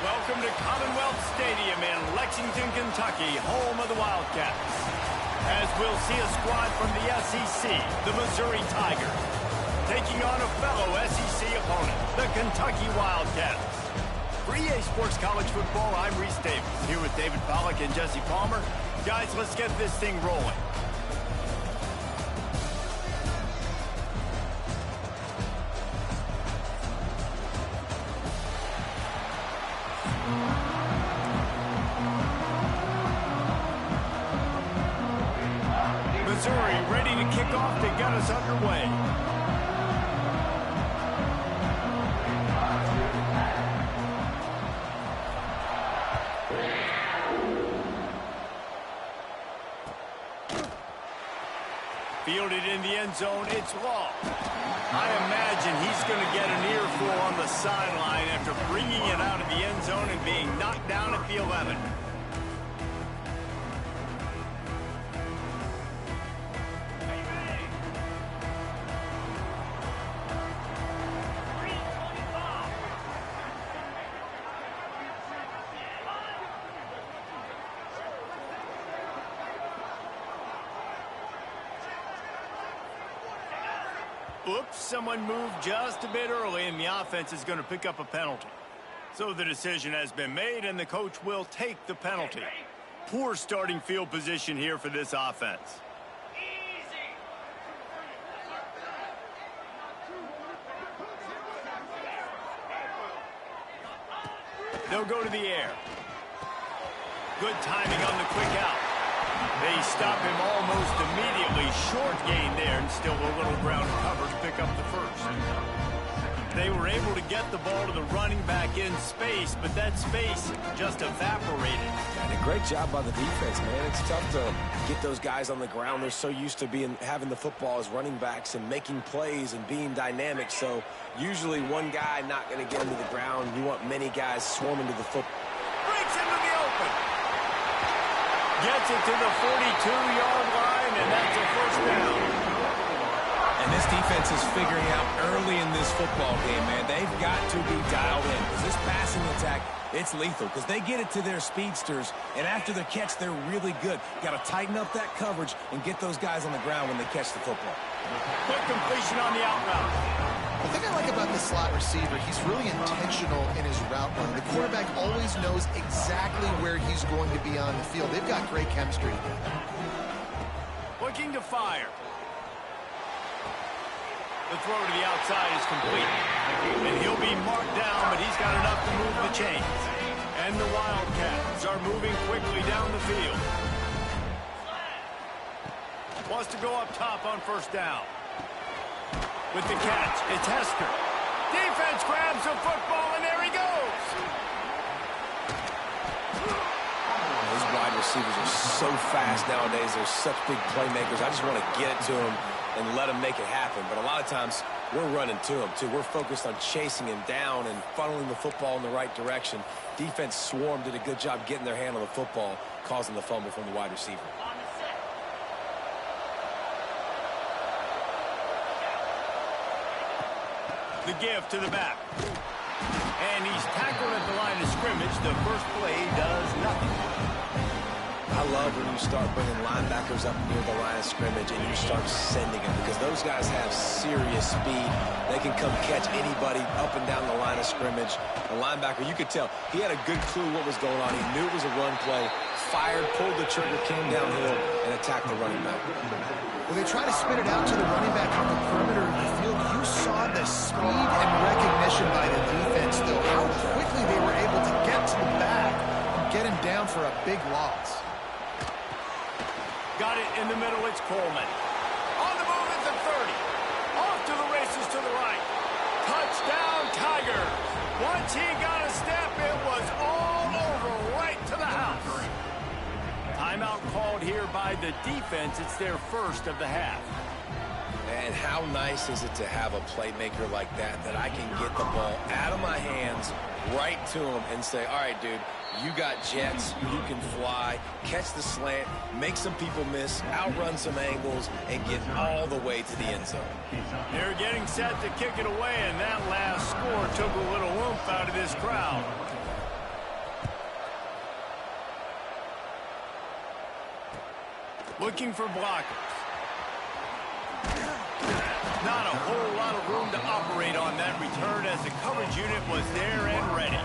Welcome to Commonwealth Stadium in Lexington, Kentucky, home of the Wildcats. As we'll see a squad from the SEC, the Missouri Tigers, taking on a fellow SEC opponent, the Kentucky Wildcats. For EA Sports College Football, I'm Reese Davis, here with David Pollack and Jesse Palmer. Guys, let's get this thing rolling. Missouri ready to kick off to get us underway. Fielded in the end zone, it's Law. I imagine he's going to get an earful on the sideline after bringing it out of the end zone and being knocked down at the 11. Oops, someone moved just a bit early, and the offense is going to pick up a penalty. So the decision has been made, and the coach will take the penalty. Poor starting field position here for this offense. They'll go to the air. Good timing on the quick out. They stop him almost immediately. Short gain there, and still a little ground cover to pick up the first. They were able to get the ball to the running back in space, but that space just evaporated. And a great job by the defense, man. It's tough to get those guys on the ground. They're so used to having the football as running backs and making plays and being dynamic. So usually one guy not going to get into the ground. You want many guys swarming to the football. Breaks into the open. Gets it to the 42-yard line, and that's a first down. And this defense is figuring out early in this football game, man. They've got to be dialed in because this passing attack, it's lethal because they get it to their speedsters, and after the catch, they're really good. Got to tighten up that coverage and get those guys on the ground when they catch the football. Quick completion on the out route. The thing I like about the slot receiver, he's really intentional in his route run. The quarterback always knows exactly where he's going to be on the field. They've got great chemistry together. Looking to fire. The throw to the outside is complete. And he'll be marked down, but he's got enough to move the chains. And the Wildcats are moving quickly down the field. Wants to go up top on first down. With the catch, it's Hester. Defense grabs the football, and there he goes. Those wide receivers are so fast nowadays. They're such big playmakers. I just want to get it to them and let them make it happen. But a lot of times, we're running to them, too. We're focused on chasing him down and funneling the football in the right direction. Defense swarm did a good job getting their hand on the football, causing the fumble from the wide receiver. The give to the back. And he's tackled at the line of scrimmage. The first play does nothing. I love when you start bringing linebackers up near the line of scrimmage and you start sending them because those guys have serious speed. They can come catch anybody up and down the line of scrimmage. The linebacker, you could tell, he had a good clue what was going on. He knew it was a run play, fired, pulled the trigger, came downhill, and attacked the running back. When they try to spin it out to the running back on the perimeter of the field, you saw the speed and recognition by the defense, though. How quickly they were able to get to the back and get him down for a big loss. Got it in the middle, it's Coleman. On the move at the 30. Off to the races to the right. Touchdown, Tigers. Once he got a step, it was all over right to the house. Timeout called here by the defense. It's their first of the half. And how nice is it to have a playmaker like that I can get the ball out of my hands right to him and say, all right, dude, you got jets, you can fly, catch the slant, make some people miss, outrun some angles, and get all the way to the end zone. They're getting set to kick it away, and that last score took a little oomph out of this crowd. Looking for blockers. Not a whole lot of room to operate on that return as the coverage unit was there and ready.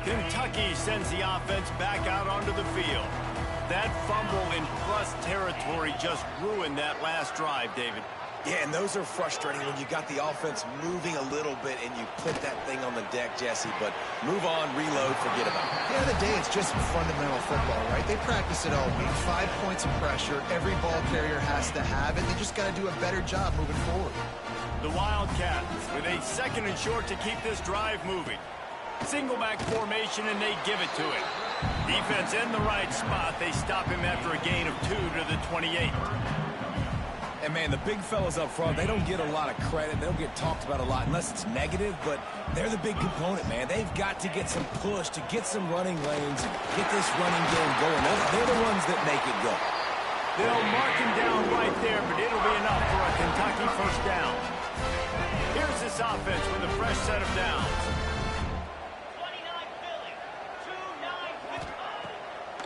Kentucky sends the offense back out onto the field. That fumble in plus territory just ruined that last drive, David. Yeah, and those are frustrating when you got the offense moving a little bit and you put that thing on the deck, Jesse. But move on, reload, forget about it. At the end of the day, it's just fundamental football, right? They practice it all week. 5 points of pressure every ball carrier has to have it. They just got to do a better job moving forward. The Wildcats with a 2nd and short to keep this drive moving. Single back formation, and they give it to him. Defense in the right spot. They stop him after a gain of 2 to the 28. And, man, the big fellas up front, they don't get a lot of credit. They don't get talked about a lot unless it's negative, but they're the big component, man. They've got to get some push to get some running lanes, get this running game going. They're the ones that make it go. They'll mark him down right there, but it'll be enough for a Kentucky first down. Here's this offense with a fresh set of downs.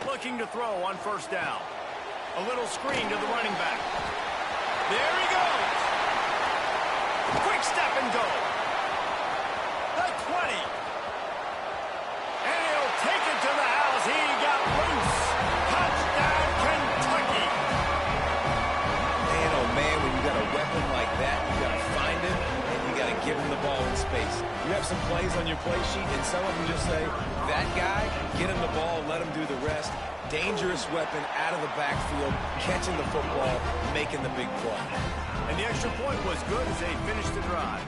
Looking to throw on first down. A little screen to the running back. There he goes. Quick step and go. The 20. And he'll take it to the house. He got loose. Touchdown, Kentucky. Man, oh man, when you got a weapon like that, you got to find him and you got to give him the ball in space. You have some plays on your play sheet, and some of them just say, that guy, get him the ball, let him do the rest. Dangerous weapon out of the backfield, catching the football, making the big play. And the extra point was good as they finished the drive.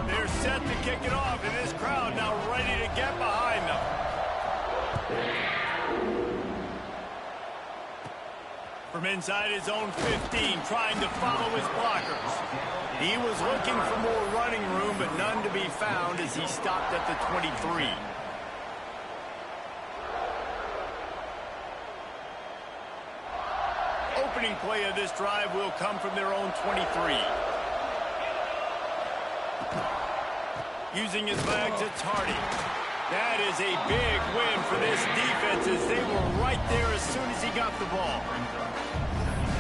They're set to kick it off, and this crowd now ready to get behind them. From inside his own 15, trying to follow his blockers. He was looking for more running room, but none to be found as he stopped at the 23. Opening play of this drive will come from their own 23. Using his legs, it's Hardy. That is a big win for this defense as they were right there as soon as he got the ball.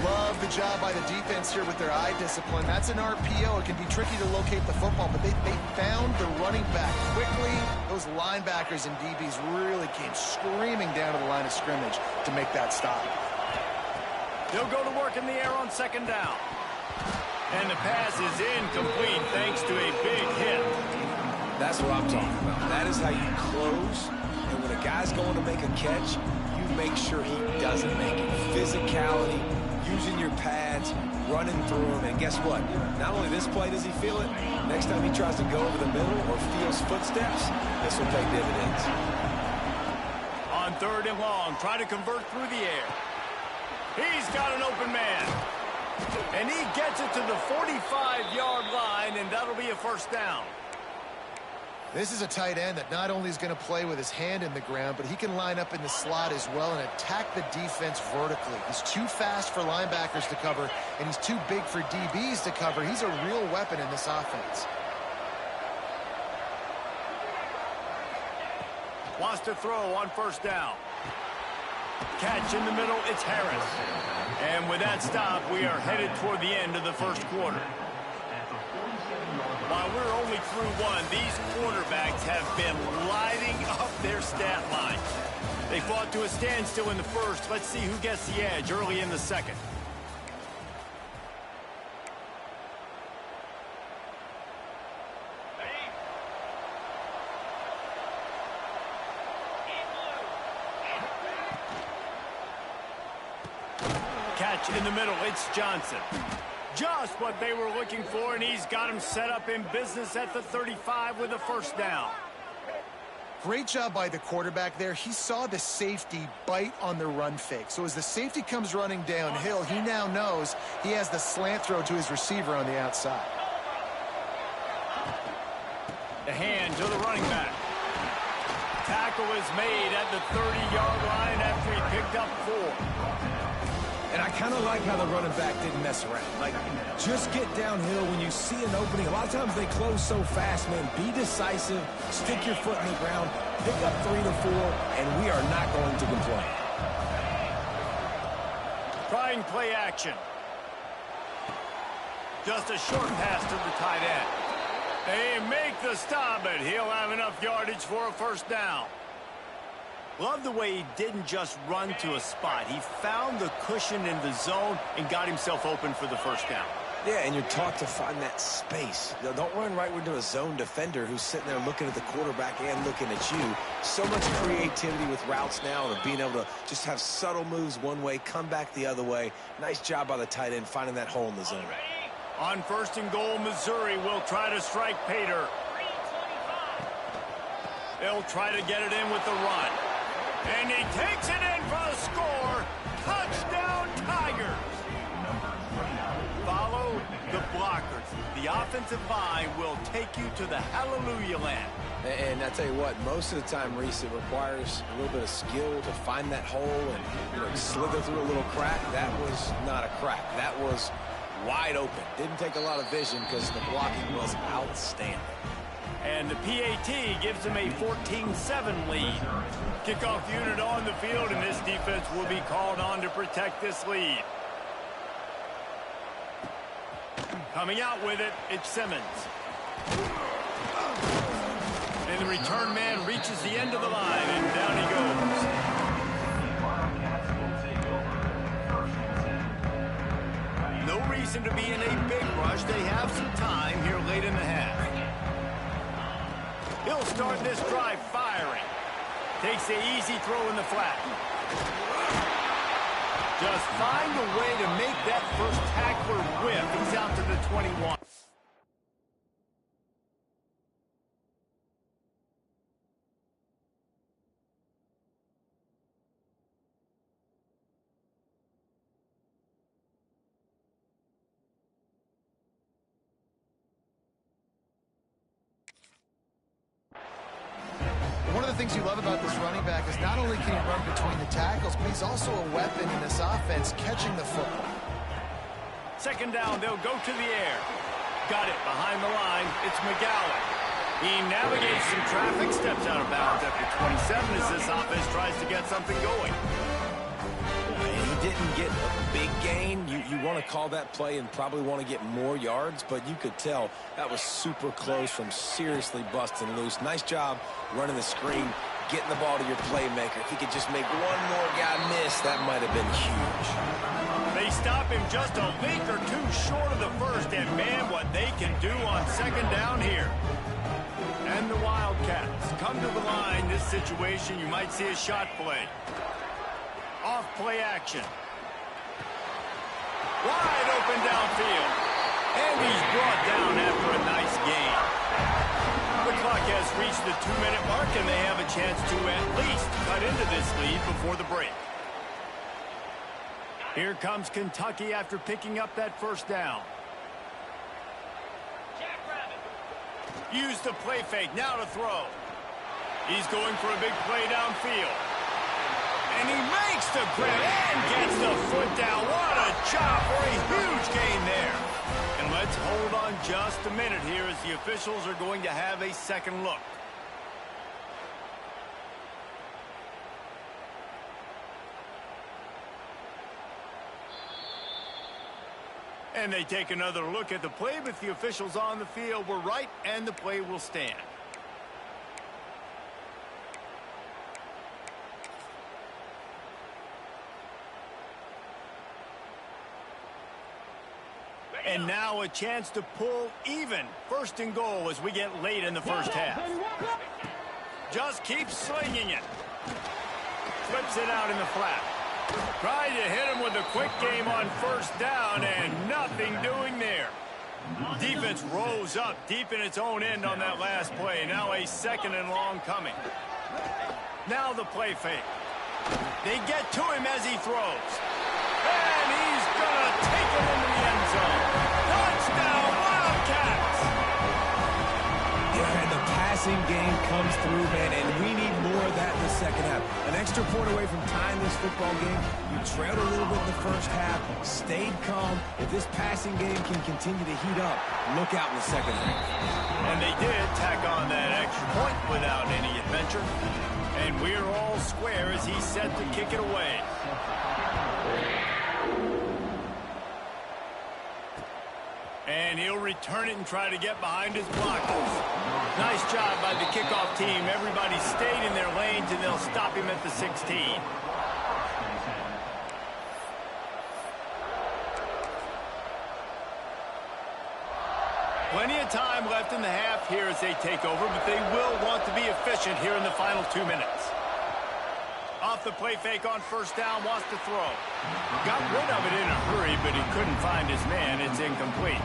Love the job by the defense here with their eye discipline. That's an RPO. It can be tricky to locate the football, but they found the running back quickly. Those linebackers and DBs really came screaming down to the line of scrimmage to make that stop. They'll go to work in the air on 2nd down. And the pass is incomplete thanks to a big hit. That's what I'm talking about. That is how you close. And when a guy's going to make a catch, you make sure he doesn't make it. Physicality, using your pads, running through them. And guess what? Not only this play does he feel it, next time he tries to go over the middle or feels footsteps, this will pay dividends. On 3rd and long, try to convert through the air. He's got an open man. And he gets it to the 45-yard line, and that'll be a first down. This is a tight end that not only is going to play with his hand in the ground, but he can line up in the slot as well and attack the defense vertically. He's too fast for linebackers to cover, and he's too big for DBs to cover. He's a real weapon in this offense. Wants to throw on first down. Catch in the middle, it's Harris. And with that stop, we are headed toward the end of the first quarter. While we're only through one, these quarterbacks have been lighting up their stat line. They fought to a standstill in the first. Let's see who gets the edge early in the second. Catch in the middle, it's Johnson. Just what they were looking for, and he's got him set up in business at the 35 with a first down. Great job by the quarterback there. He saw the safety bite on the run fake. So as the safety comes running downhill, he now knows he has the slant throw to his receiver on the outside. The hand to the running back. Tackle is made at the 30-yard line after he picked up 4. And I kind of like how the running back didn't mess around. Like, just get downhill when you see an opening. A lot of times they close so fast, man. Be decisive, stick your foot in the ground, pick up 3 to 4, and we are not going to complain. Trying play action. Just a short pass to the tight end. They make the stop, but he'll have enough yardage for a first down. Love the way he didn't just run to a spot. He found the cushion in the zone and got himself open for the first down. Yeah, and you're taught to find that space. Don't run right into a zone defender who's sitting there looking at the quarterback and looking at you. So much creativity with routes now and being able to just have subtle moves one way, come back the other way. Nice job by the tight end finding that hole in the zone. On 1st and goal, Missouri will try to strike Pater. They'll try to get it in with the run. And he takes it in for the score. Touchdown, Tigers. Follow the blockers. The offensive line will take you to the hallelujah land. And I tell you what, most of the time, Reese, it requires a little bit of skill to find that hole and slither through a little crack. That was not a crack. That was wide open. Didn't take a lot of vision because the blocking was outstanding. And the PAT gives them a 14-7 lead. Kickoff unit on the field, and this defense will be called on to protect this lead. Coming out with it, it's Simmons. And the return man reaches the end of the line, and down he goes. No reason to be in a big rush. They have some time here late in the half. He'll start this drive firing. Takes the easy throw in the flat. Just find a way to make that first tackler whiff. He's out to the 21. One of the things you love about this running back is not only can he run between the tackles, but he's also a weapon in this offense catching the football. 2nd down, they'll go to the air. Got it behind the line. It's McGowan. He navigates some traffic, steps out of bounds after 27 as this offense tries to get something going. He didn't get a big gain. You want to call that play and probably want to get more yards, but you could tell that was super close from seriously busting loose. Nice job running the screen, getting the ball to your playmaker. If he could just make one more guy miss, that might have been huge. They stop him just a link or two short of the first, and man, what they can do on 2nd down here. And the Wildcats come to the line. This situation, you might see a shot play. Off play action. Wide open downfield. And he's brought down after a nice gain. The clock has reached the 2-minute mark, and they have a chance to at least cut into this lead before the break. Here comes Kentucky after picking up that first down. Use the play fake, now to throw. He's going for a big play downfield. And he makes the grab and gets the foot down. What a job for a huge gain there. And let's hold on just a minute here as the officials are going to have a second look. And they take another look at the play, but the officials on the field were right, and the play will stand. And now a chance to pull even. 1st and goal as we get late in the first half. Just keeps slinging it. Flips it out in the flat. Tried to hit him with a quick game on 1st down, and nothing doing there. Defense rose up deep in its own end on that last play. Now a 2nd and long coming. Now the play fake. They get to him as he throws. And he's going to take it into the end zone. Touchdown, Wildcats! Yeah, and the pass passing game comes through, man, and we need more of that in the second half. An extra point away from tying this football game. You trailed a little bit in the first half, stayed calm. If this passing game can continue to heat up, look out in the second half. And they did tack on that extra point without any adventure. And we're all square as he's set to kick it away. And he'll return it and try to get behind his blockers. Nice job by the kickoff team. Everybody stayed in their lanes, and they'll stop him at the 16. Plenty of time left in the half here as they take over, but they will want to be efficient here in the final 2 minutes. Off the play fake on first down, wants to throw. Got rid of it in a hurry, but he couldn't find his man. It's incomplete.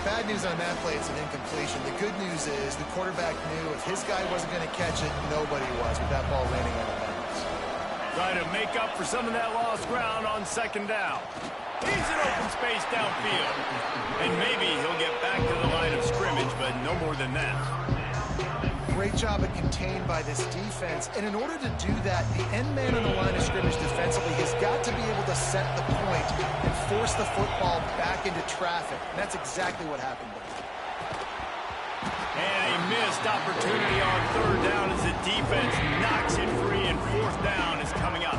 Bad news on that play, it's an incompletion. The good news is the quarterback knew if his guy wasn't going to catch it, nobody was with that ball landing out of bounds. Trying to make up for some of that lost ground on second down. He's in open space downfield. And maybe he'll get back to the line of scrimmage, but no more than that. Great job at contained by this defense. And in order to do that, the end man on the line of scrimmage defensively has got to be able to set the point and force the football back into traffic. And that's exactly what happened there. And a missed opportunity on third down as the defense knocks it free, and fourth down is coming up.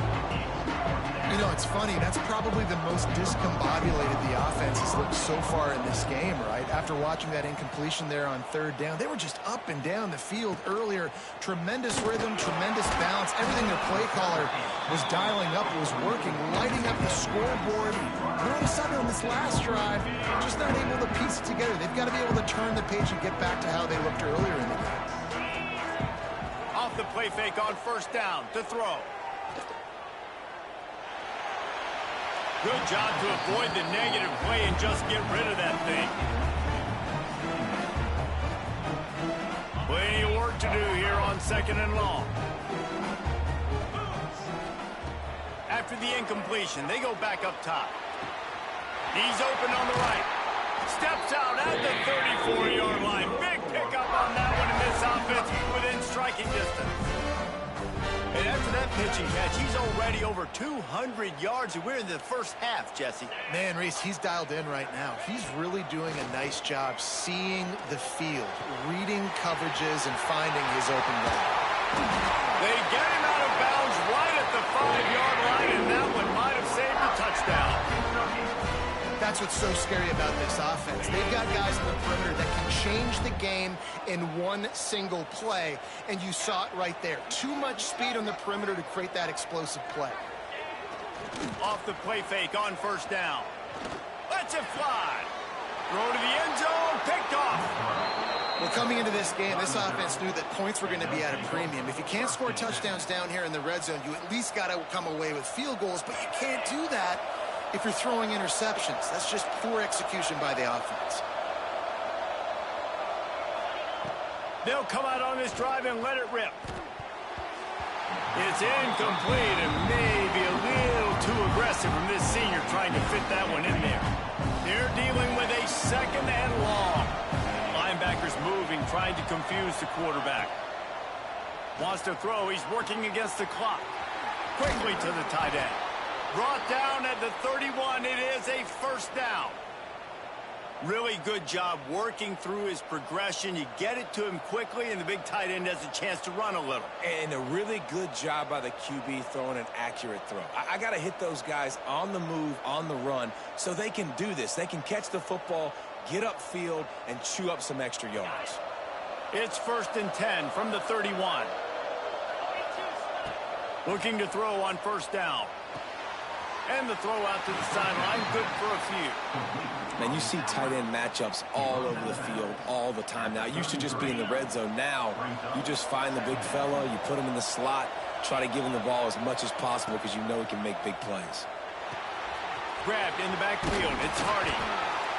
You know, it's funny. That's probably the most discombobulated the offense has looked so far in this game, right? After watching that incompletion there on third down, they were just up and down the field earlier. Tremendous rhythm, tremendous balance. Everything their play caller was dialing up was working, lighting up the scoreboard. And all of a sudden on this last drive, just not able to piece it together. They've got to be able to turn the page and get back to how they looked earlier in the game. Off the play fake on first down to throw. Good job to avoid the negative play and just get rid of that thing. Plenty of work to do here on second and long. After the incompletion, they go back up top. He's open on the right. Steps out at the 34-yard line. Big pickup on that one, and this offense within striking distance. And after that pitching catch, he's already over 200 yards, and we're in the first half, Jesse. Man, Reese, he's dialed in right now. He's really doing a nice job seeing the field, reading coverages, and finding his open guy. They get him out of bounds right at the 5-yard line, and that one might have saved a touchdown. That's what's so scary about this offense. They've got guys in the perimeter that can change the game in one single play, and you saw it right there. Too much speed on the perimeter to create that explosive play. Off the play fake on first down. Lets it fly. Throw to the end zone, picked off. Well, coming into this game, this offense knew that points were going to be at a premium. If you can't score touchdowns down here in the red zone, you at least got to come away with field goals, but you can't do that if you're throwing interceptions. That's just poor execution by the offense. They'll come out on this drive and let it rip. It's incomplete and maybe a little too aggressive from this senior trying to fit that one in there. They're dealing with a second and long. Linebackers moving, trying to confuse the quarterback. Wants to throw. He's working against the clock. Quickly to the tight end. Brought down at the 31. It is a first down. Really good job working through his progression. You get it to him quickly, and the big tight end has a chance to run a little. And a really good job by the QB throwing an accurate throw. I got to hit those guys on the move, on the run, so they can do this. They can catch the football, get upfield, and chew up some extra yards. It's 1st and 10 from the 31. Looking to throw on first down. And the throw out to the sideline, good for a few. Man, you see tight end matchups all over the field all the time now. It used to just be in the red zone. Now, you just find the big fella, you put him in the slot, try to give him the ball as much as possible because you know he can make big plays. Grabbed in the backfield, it's Hardy.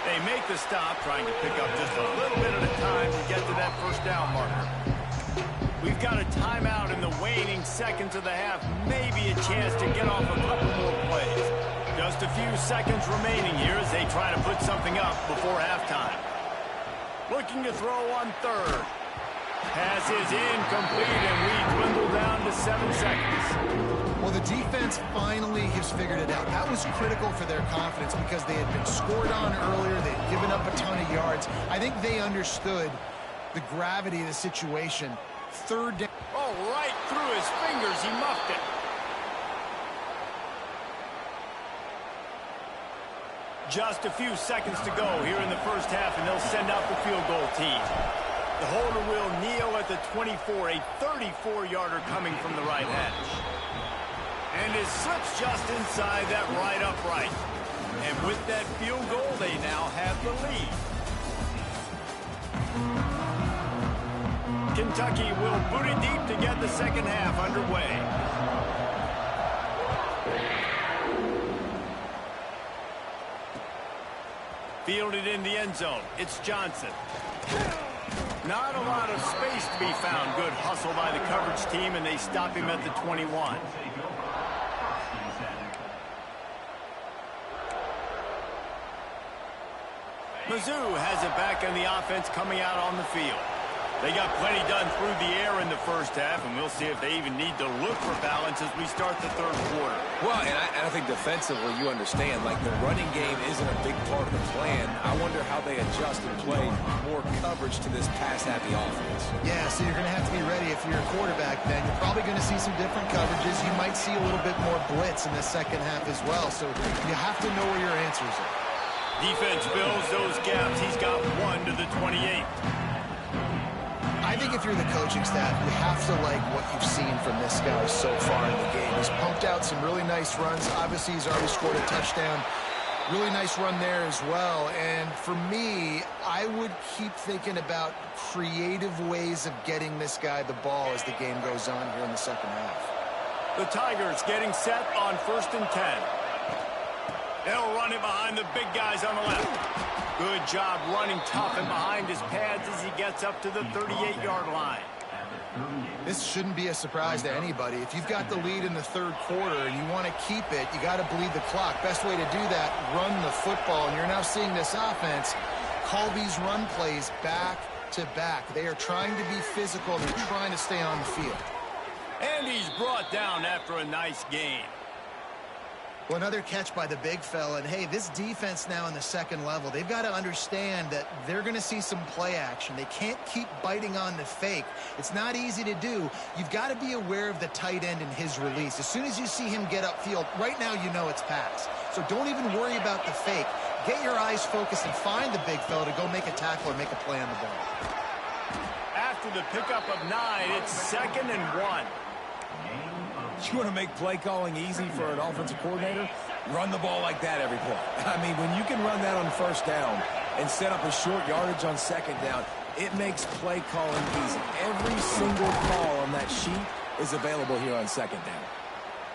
They make the stop, trying to pick up just a little bit at a time to get to that first down marker. We've got a timeout in the waning seconds of the half. Maybe a chance to get off a couple more plays. Just a few seconds remaining here as they try to put something up before halftime. Looking to throw on third. Pass is incomplete, and we dwindle down to 7 seconds. Well, the defense finally has figured it out. That was critical for their confidence because they had been scored on earlier. They had given up a ton of yards. I think they understood the gravity of the situation. Third down. Oh, right through his fingers. He muffed it. Just a few seconds to go here in the first half, and they'll send out the field goal team. The holder will kneel at the 24, a 34-yarder coming from the right hash. And it slips just inside that right upright. And with that field goal, they now have the lead. Kentucky will boot it deep to get the second half underway. Fielded in the end zone. It's Johnson. Not a lot of space to be found. Good hustle by the coverage team, and they stop him at the 21. Mizzou has it back, and the offense coming out on the field. They got plenty done through the air in the first half, and we'll see if they even need to look for balance as we start the third quarter. Well, and I think defensively, you understand, like the running game isn't a big part of the plan. I wonder how they adjust and play more coverage to this pass-happy offense. Yeah, so you're going to have to be ready if you're a quarterback then. You're probably going to see some different coverages. You might see a little bit more blitz in the second half as well, so you have to know where your answers are. Defense fills those gaps. He's got 1 to the 28. I think if you're the coaching staff, you have to like what you've seen from this guy so far in the game. He's pumped out some really nice runs. Obviously, he's already scored a touchdown. Really nice run there as well. And for me, I would keep thinking about creative ways of getting this guy the ball as the game goes on here in the second half. The Tigers getting set on 1st and 10. They'll run it behind the big guys on the left. Good job running tough and behind his pads as he gets up to the 38-yard line. This shouldn't be a surprise to anybody. If you've got the lead in the third quarter and you want to keep it, you got to bleed the clock. Best way to do that, run the football. And you're now seeing this offense call these run plays back to back. They are trying to be physical. They're trying to stay on the field. And he's brought down after a nice gain. Well, another catch by the big fella. And, hey, this defense now in the second level, they've got to understand that they're going to see some play action. They can't keep biting on the fake. It's not easy to do. You've got to be aware of the tight end and his release. As soon as you see him get upfield, right now you know it's pass. So don't even worry about the fake. Get your eyes focused and find the big fella to go make a tackle or make a play on the ball. After the pickup of 9, it's 2nd and 1. You want to make play calling easy for an offensive coordinator? Run the ball like that every play. I mean, when you can run that on first down and set up a short yardage on second down, it makes play calling easy. Every single call on that sheet is available here on second down.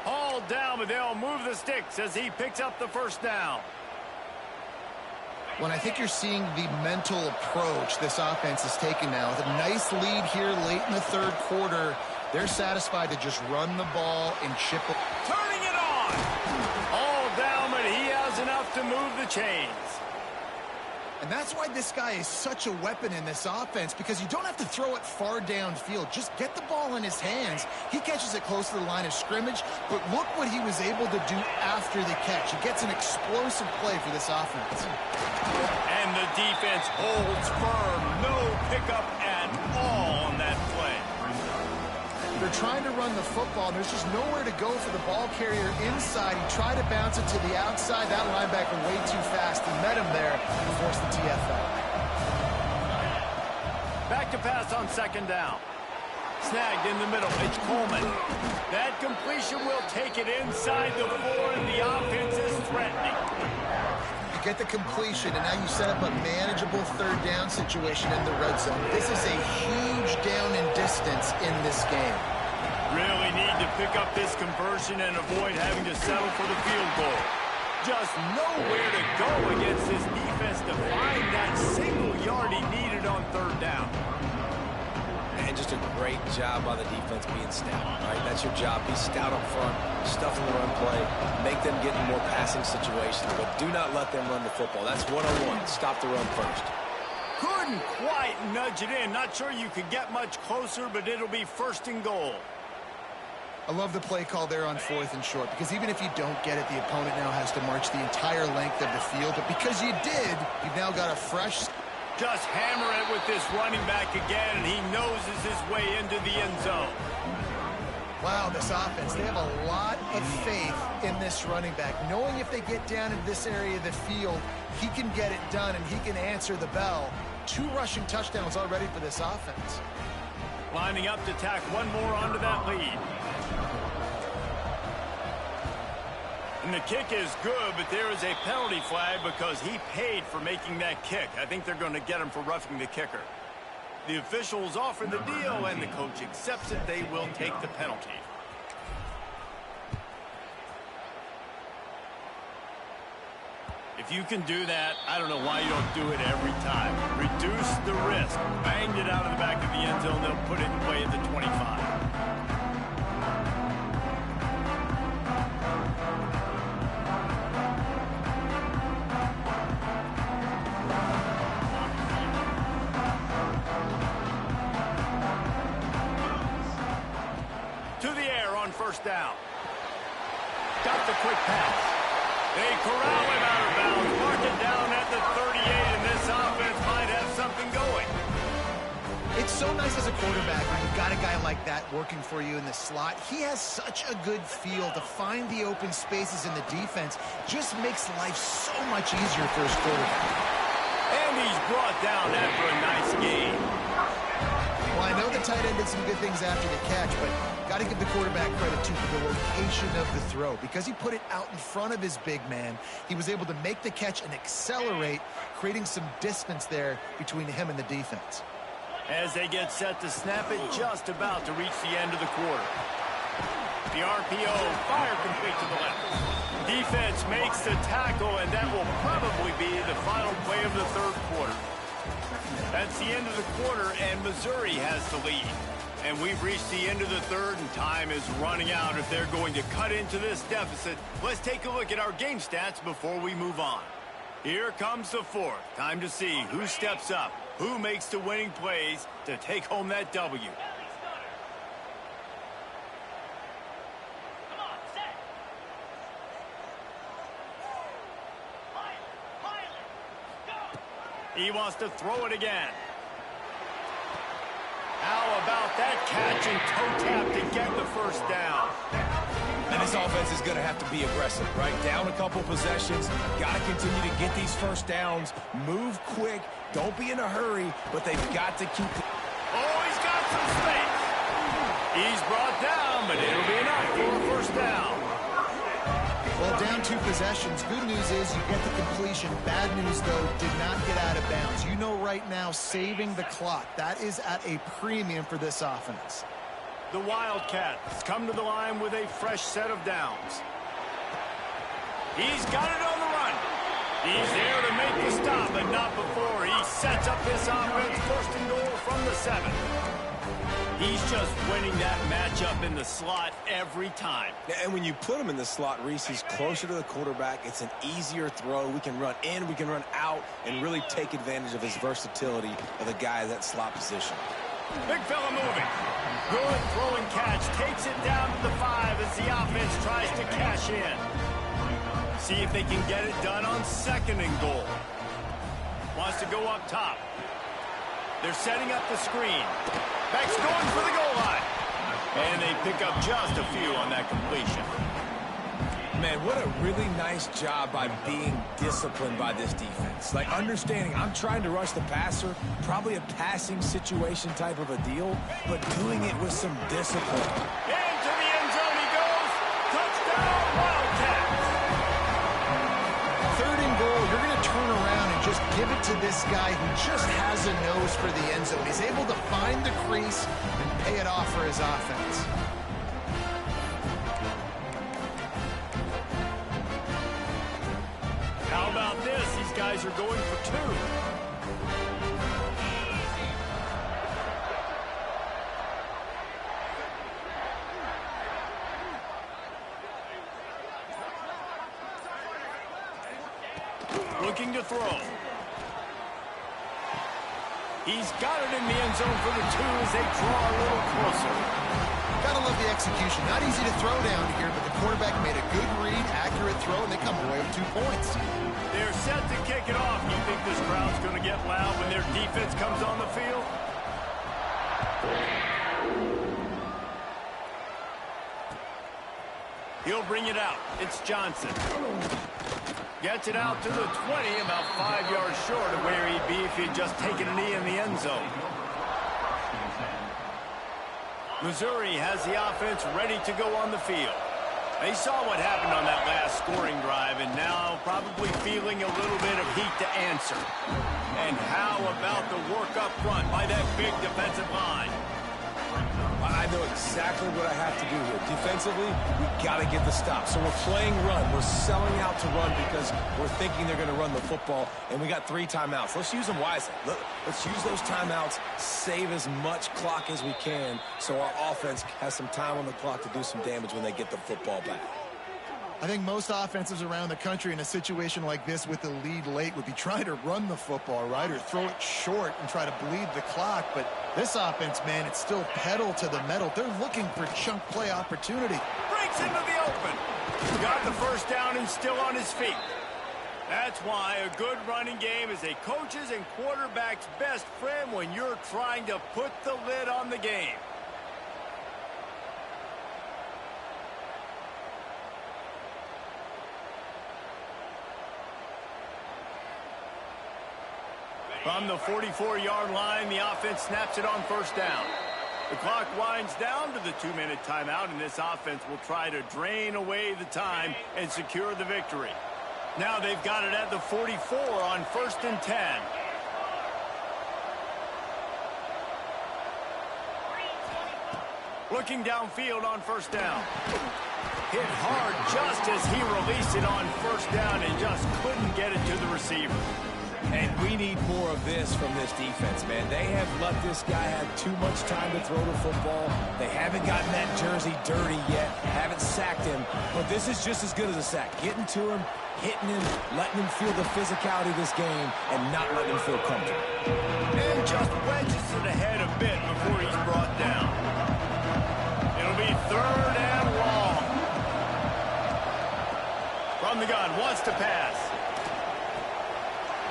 Hauled down, but they'll move the sticks as he picks up the first down. When I think you're seeing the mental approach this offense is taking now, with a nice lead here late in the third quarter, they're satisfied to just run the ball and chip it. Turning it on. All down, but he has enough to move the chains. And that's why this guy is such a weapon in this offense, because you don't have to throw it far downfield. Just get the ball in his hands. He catches it close to the line of scrimmage, but look what he was able to do after the catch. He gets an explosive play for this offense. And the defense holds firm. No pickup at all on that play. They're trying to run the football. There's just nowhere to go for the ball carrier inside. He tried to bounce it to the outside. That linebacker way too fast. He met him there and forced the TFL. Back to pass on second down. Snagged in the middle. It's Coleman. That completion will take it inside the 4, and the offense is threatening. You get the completion, and now you set up a manageable third down situation in the red zone. This is a huge down in distance in this game. Really need to pick up this conversion and avoid having to settle for the field goal. Just nowhere to go against this defense to find that single yard he needed on third down. And just a great job by the defense being stout, right? That's your job. Be stout up front, stuff in the run play, make them get in more passing situations, but do not let them run the football. That's 1-on-1. Stop the run first. Couldn't quite nudge it in. Not sure you could get much closer, but it'll be 1st and goal. I love the play call there on 4th and short, because even if you don't get it, the opponent now has to march the entire length of the field. But because you did, you've now got a fresh... Just hammer it with this running back again, and he noses his way into the end zone. Wow, this offense, they have a lot of faith in this running back. Knowing if they get down into this area of the field, he can get it done and he can answer the bell. 2 rushing touchdowns already for this offense. Lining up to tack one more onto that lead. And the kick is good, but there is a penalty flag because he paid for making that kick. I think they're going to get him for roughing the kicker. The officials offer the deal, and the coach accepts it. They will take the penalty. If you can do that, I don't know why you don't do it every time. Reduce the risk. Banged it out of the back of the end zone. They'll put it in play at the 25. First down. Got the quick pass. They corral him out of bounds. Mark it down at the 38, and this offense might have something going. It's so nice as a quarterback when you've got a guy like that working for you in the slot. He has such a good feel to find the open spaces in the defense. Just makes life so much easier for his quarterback. And he's brought down after a nice game. Well, I know the tight end did some good things after the catch, but got to give the quarterback credit, too, for the location of the throw. Because he put it out in front of his big man, he was able to make the catch and accelerate, creating some distance there between him and the defense. As they get set to snap it, just about to reach the end of the quarter. The RPO, fire complete to the left. Defense makes the tackle, and that will probably be the final play of the 3rd quarter. That's the end of the quarter, and Missouri has the lead. And we've reached the end of the 3rd, and time is running out if they're going to cut into this deficit. Let's take a look at our game stats before we move on. Here comes the 4th. Time to see who steps up, who makes the winning plays to take home that W. He wants to throw it again. How about that catch and toe tap to get the 1st down? And this offense is going to have to be aggressive, right? Down a couple possessions. Got to continue to get these 1st downs. Move quick. Don't be in a hurry, but they've got to keep... Oh, he's got some space. He's brought down, but it'll be enough for a 1st down. Well, down 2 possessions. Good news is you get the completion. Bad news, though, did not get out of bounds. You know right now, saving the clock. That is at a premium for this offense. The Wildcats come to the line with a fresh set of downs. He's got it on the run. He's there to make the stop, but not before. He sets up this offense 1st and goal from the 7. He's just winning that matchup in the slot every time. And when you put him in the slot, Reese, he's closer to the quarterback. It's an easier throw. We can run in, we can run out, and really take advantage of his versatility of the guy in that slot position. Big fella moving. Good throwing catch. Takes it down to the 5 as the offense tries to cash in. See if they can get it done on 2nd and goal. Wants to go up top. They're setting up the screen. Beck's going for the goal line. And they pick up just a few on that completion. Man, what a really nice job by being disciplined by this defense. Like, understanding I'm trying to rush the passer, probably a passing situation type of a deal, but doing it with some discipline. Into the end zone he goes. Touchdown, Wildcats. 3rd and goal, you're going to turn around and just give it to this guy who just has a nose for the end zone. He's able to find the crease and pay it off for his offense. How about this? These guys are going for 2. Looking to throw. He's got it in the end zone for the 2 as they draw a little closer. Gotta love the execution. Not easy to throw down here, but the quarterback made a good read, accurate throw, and they come away with 2 points. They're set to kick it off. You think this crowd's going to get loud when their defense comes on the field? He'll bring it out. It's Johnson. Gets it out to the 20, about 5 yards short of where he'd be if he'd just taken a knee in the end zone. Missouri has the offense ready to go on the field. They saw what happened on that last scoring drive and now probably feeling a little bit of heat to answer. And how about the work up front by that big defensive line? I know exactly what I have to do here. Defensively, we got to get the stop. So we're playing run. We're selling out to run because we're thinking they're going to run the football, and we got 3 timeouts. Let's use them wisely. Let's use those timeouts, save as much clock as we can so our offense has some time on the clock to do some damage when they get the football back. I think most offenses around the country in a situation like this with the lead late would be trying to run the football, right, or throw it short and try to bleed the clock. But this offense, man, it's still pedal to the metal. They're looking for chunk play opportunity. Breaks into the open. Got the first down and still on his feet. That's why a good running game is a coach's and quarterback's best friend when you're trying to put the lid on the game. From the 44-yard line, the offense snaps it on first down. The clock winds down to the 2-minute timeout, and this offense will try to drain away the time and secure the victory. Now they've got it at the 44 on 1st and 10. Looking downfield on first down. Hit hard just as he released it on first down and just couldn't get it to the receiver. And we need more of this from this defense, man. They have let this guy have too much time to throw the football. They haven't gotten that jersey dirty yet, haven't sacked him. But this is just as good as a sack. Getting to him, hitting him, letting him feel the physicality of this game, and not letting him feel comfortable. And just wedges it ahead a bit before he's brought down. It'll be 3rd and long. From the gun, wants to pass.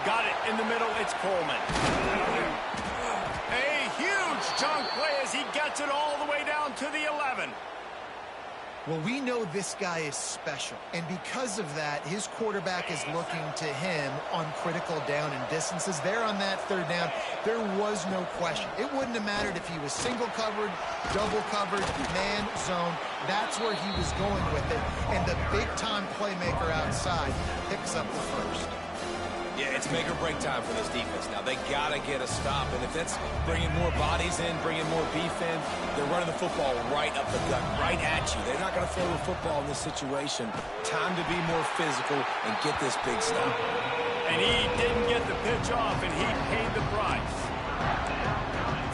Got it in the middle, it's Coleman. A huge chunk play as he gets it all the way down to the 11. Well, we know this guy is special, and because of that, his quarterback is looking to him on critical down and distances. There on that 3rd down, there was no question. It wouldn't have mattered if he was single covered, double covered, man, zone. That's where he was going with it, and the big-time playmaker outside picks up the first. Yeah, it's make or break time for this defense now. They got to get a stop, and if that's bringing more bodies in, bringing more beef in, they're running the football right up the gut, right at you. They're not going to throw the football in this situation. Time to be more physical and get this big stop. And he didn't get the pitch off, and he paid the price.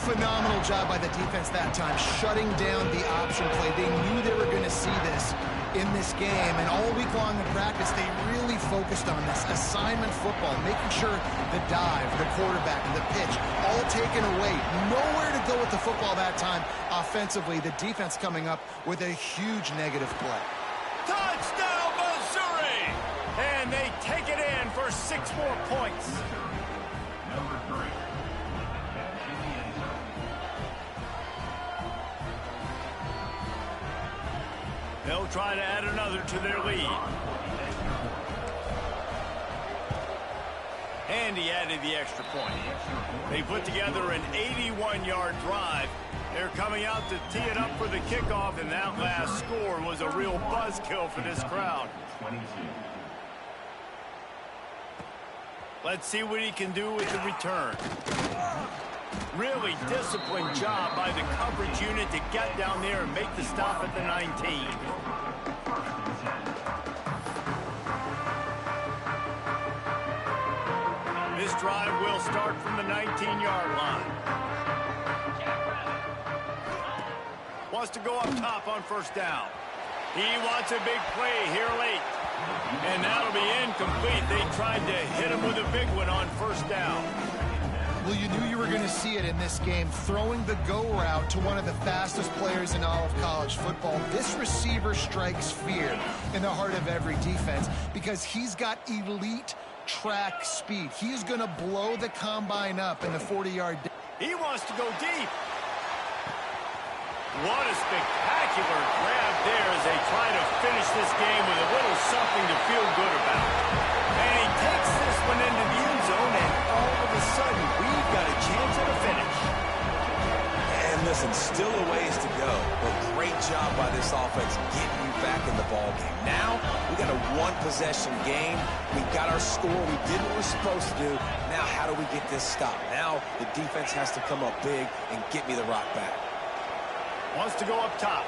Phenomenal job by the defense that time, shutting down the option play. They knew they were going to see this in this game, and all week long in practice, they really focused on this assignment football, making sure the dive, the quarterback, the pitch, all taken away. Nowhere to go with the football that time. Offensively, the defense coming up with a huge negative play. Touchdown, Missouri! And they take it in for 6 more points. Number 3. They'll try to add another to their lead. And he added the extra point. They put together an 81-yard drive. They're coming out to tee it up for the kickoff, and that last score was a real buzzkill for this crowd. Let's see what he can do with the return. Really disciplined job by the coverage unit to get down there and make the stop at the 19. This drive will start from the 19-yard line. Wants to go up top on first down. He wants a big play here late. And that'll be incomplete. They tried to hit him with a big one on first down. Well, you knew you were going to see it in this game, throwing the go route to one of the fastest players in all of college football. This receiver strikes fear in the heart of every defense because he's got elite track speed. He's going to blow the combine up in the 40-yard. He wants to go deep. What a spectacular grab there as they try to finish this game with a little something to feel good about. And he takes this one into the end zone, and all of a sudden, we've got a chance at a finish. And listen, still a ways to go, but great job by this offense getting you back in the ball game. Now, we got a one-possession game. We got our score. We did what we're supposed to do. Now, how do we get this stopped? Now, the defense has to come up big and get me the rock back. Wants to go up top.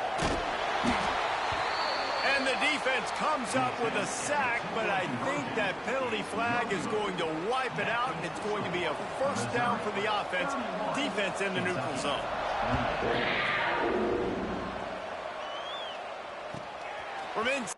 And the defense comes up with a sack, but I think that penalty flag is going to wipe it out. It's going to be a first down for the offense. Defense in the neutral zone. From inside.